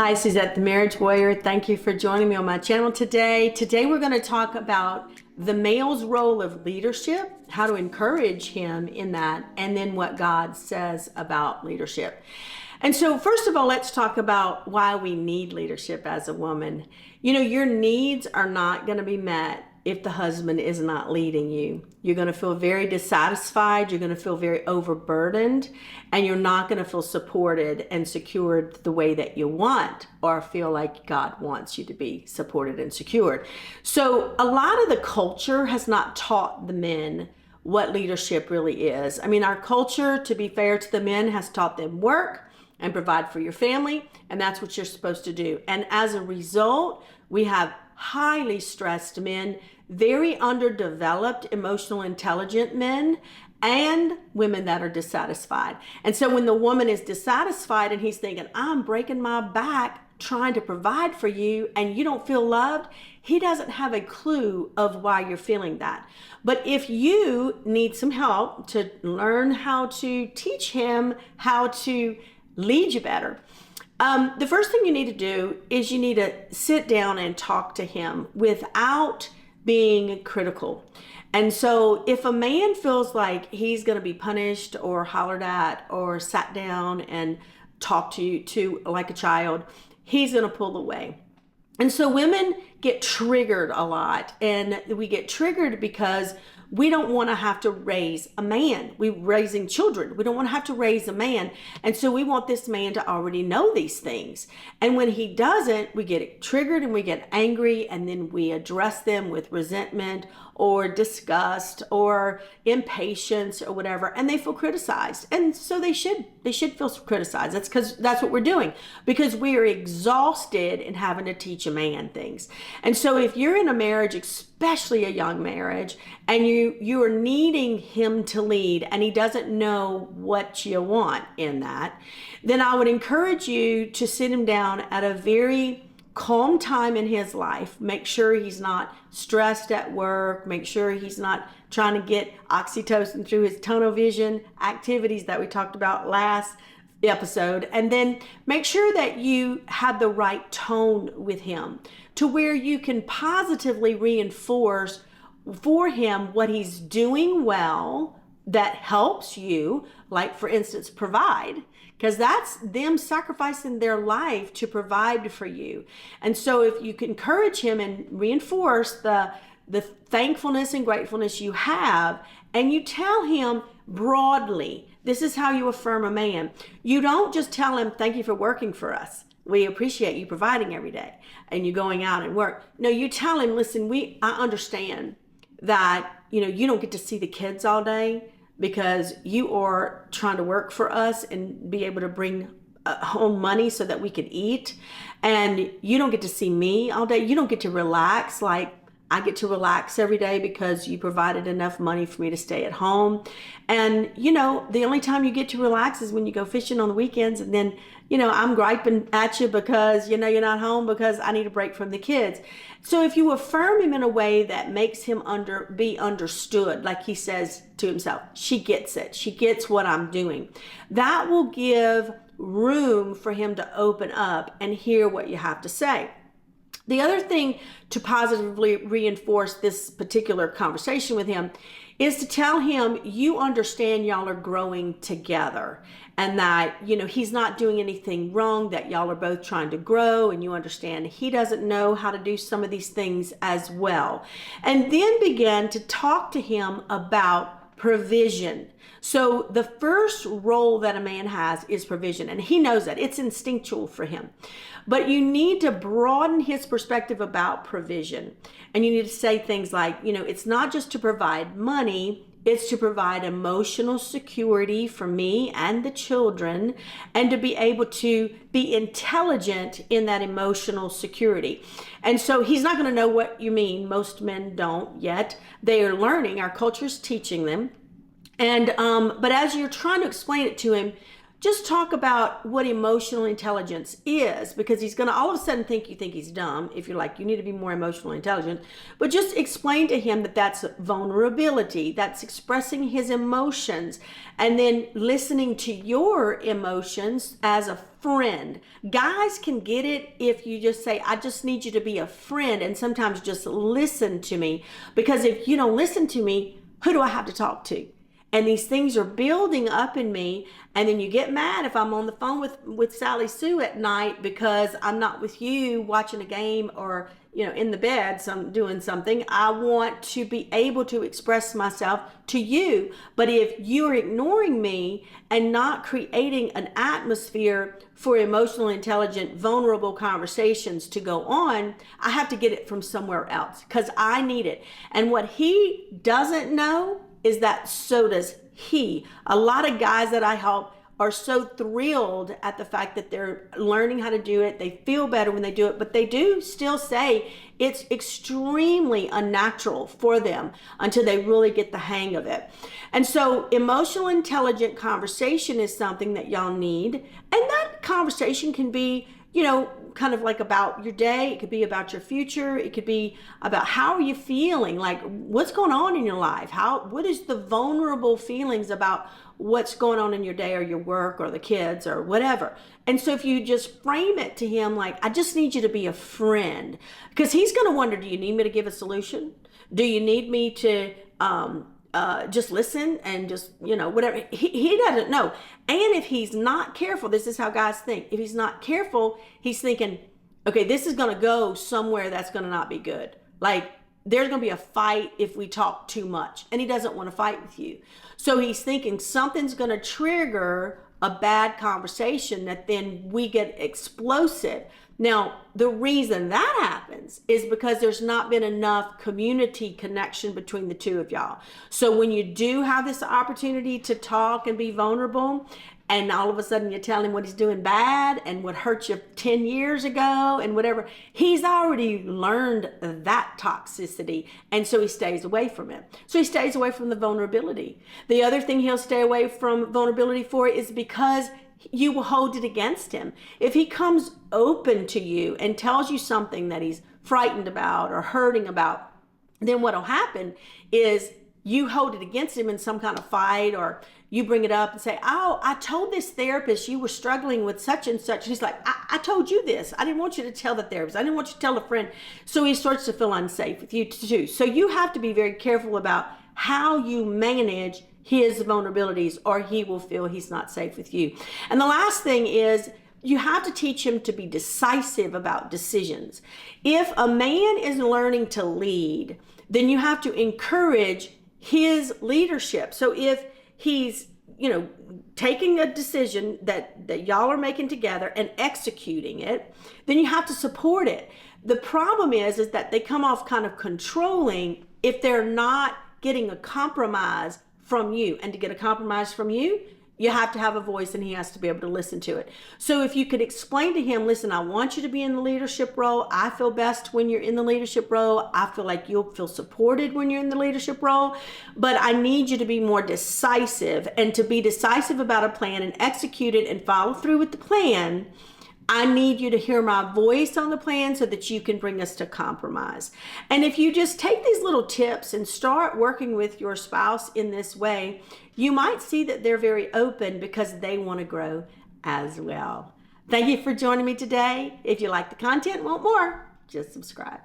Hi, Suzette, the Marriage Warrior. Thank you for joining me on my channel today. Today, we're going to talk about the male's role of leadership, how to encourage him in that, and then what God says about leadership. And so, first of all, let's talk about why we need leadership as a woman. You know, your needs are not going to be met if the husband is not leading you. You're going to feel very dissatisfied, you're going to feel very overburdened, and you're not going to feel supported and secured the way that you want or feel like God wants you to be supported and secured. So a lot of the culture has not taught the men what leadership really is. I mean, our culture, to be fair to the men, has taught them work and provide for your family, and that's what you're supposed to do. And as a result, we have highly stressed men, very underdeveloped, emotional intelligent men, and women that are dissatisfied. And so when the woman is dissatisfied and he's thinking, I'm breaking my back trying to provide for you and you don't feel loved, he doesn't have a clue of why you're feeling that. But if you need some help to learn how to teach him how to lead you better, the first thing you need to do is you need to sit down and talk to him without being critical. And so if a man feels like he's going to be punished or hollered at or sat down and talked to you to like a child, he's going to pull away. And so women get triggered a lot, and we get triggered because we don't want to have to raise a man. We're raising children. We don't want to have to raise a man. And so we want this man to already know these things. And when he doesn't, we get triggered and we get angry, and then we address them with resentment or disgust or impatience or whatever, and they feel criticized. And so they should feel criticized. That's because that's what we're doing, because we are exhausted in having to teach a man things. And so if you're in a marriage, especially a young marriage, and you are needing him to lead and he doesn't know what you want in that, then I would encourage you to sit him down at a very calm time in his life. Make sure he's not stressed at work. Make sure he's not trying to get oxytocin through his tunnel vision activities that we talked about last episode. And then make sure that you have the right tone with him to where you can positively reinforce for him what he's doing well that helps you, like for instance, provide, because that's them sacrificing their life to provide for you. And so if you can encourage him and reinforce the thankfulness and gratefulness you have, and you tell him broadly, this is how you affirm a man. You don't just tell him, thank you for working for us. We appreciate you providing every day and you going out and work. No, you tell him, listen, I understand that, you don't get to see the kids all day because you are trying to work for us and be able to bring home money so that we can eat. And you don't get to see me all day. You don't get to relax like I get to relax every day because you provided enough money for me to stay at home. And, the only time you get to relax is when you go fishing on the weekends. And then, I'm griping at you because, you're not home because I need a break from the kids. So if you affirm him in a way that makes him be understood, like he says to himself, she gets it. She gets what I'm doing. That will give room for him to open up and hear what you have to say. The other thing to positively reinforce this particular conversation with him is to tell him you understand y'all are growing together and that, he's not doing anything wrong, that y'all are both trying to grow, and you understand he doesn't know how to do some of these things as well. And then begin to talk to him about provision. So the first role that a man has is provision, and he knows that. It's instinctual for him. But you need to broaden his perspective about provision. And you need to say things like, it's not just to provide money, it's to provide emotional security for me and the children, and to be able to be intelligent in that emotional security. And so he's not going to know what you mean. Most men don't yet. They are learning. Our culture is teaching them. And but as you're trying to explain it to him, just talk about what emotional intelligence is, because he's going to all of a sudden think you think he's dumb if you're like, you need to be more emotionally intelligent. But just explain to him that that's vulnerability, that's expressing his emotions, and then listening to your emotions as a friend. Guys can get it if you just say, I just need you to be a friend, and sometimes just listen to me, because if you don't listen to me, who do I have to talk to? And these things are building up in me, and then you get mad if I'm on the phone with Sally Sue at night because I'm not with you watching a game or, in the bed, doing something. I want to be able to express myself to you. But if you're ignoring me and not creating an atmosphere for emotional, intelligent, vulnerable conversations to go on, I have to get it from somewhere else because I need it. And what he doesn't know is that so does he. A lot of guys that I help are so thrilled at the fact that they're learning how to do it. They feel better when they do it, but they do still say it's extremely unnatural for them until they really get the hang of it. And so emotional intelligent conversation is something that y'all need. And that conversation can be, kind of like about your day. It could be about your future. It could be about how are you feeling? Like what's going on in your life? What is the vulnerable feelings about what's going on in your day or your work or the kids or whatever. And so if you just frame it to him like, I just need you to be a friend, because he's going to wonder, do you need me to give a solution? Do you need me to just listen and just, whatever. He doesn't know. And if he's not careful, this is how guys think. If he's not careful, he's thinking, okay, this is going to go somewhere that's going to not be good. Like there's going to be a fight if we talk too much, and he doesn't want to fight with you. So he's thinking something's going to trigger a bad conversation that then we get explosive. Now, the reason that happens is because there's not been enough community connection between the two of y'all. So when you do have this opportunity to talk and be vulnerable, and all of a sudden you tell him what he's doing bad and what hurt you 10 years ago and whatever, he's already learned that toxicity, and so he stays away from it. So he stays away from the vulnerability. The other thing he'll stay away from vulnerability for is because you will hold it against him. If he comes open to you and tells you something that he's frightened about or hurting about, then what'll happen is you hold it against him in some kind of fight, or you bring it up and say, oh, I told this therapist you were struggling with such and such. He's like, I told you this. I didn't want you to tell the therapist. I didn't want you to tell a friend. So he starts to feel unsafe with you too. So you have to be very careful about how you manage his vulnerabilities, or he will feel he's not safe with you. And the last thing is, you have to teach him to be decisive about decisions. If a man is learning to lead, then you have to encourage his leadership. So if he's, taking a decision that y'all are making together and executing it, then you have to support it. The problem is that they come off kind of controlling if they're not getting a compromise from you. And to get a compromise from you, you have to have a voice, and he has to be able to listen to it. So if you could explain to him, listen, I want you to be in the leadership role. I feel best when you're in the leadership role. I feel like you'll feel supported when you're in the leadership role, but I need you to be more decisive, and to be decisive about a plan and execute it and follow through with the plan. I need you to hear my voice on the plan so that you can bring us to compromise. And if you just take these little tips and start working with your spouse in this way, you might see that they're very open because they want to grow as well. Thank you for joining me today. If you like the content and want more, just subscribe.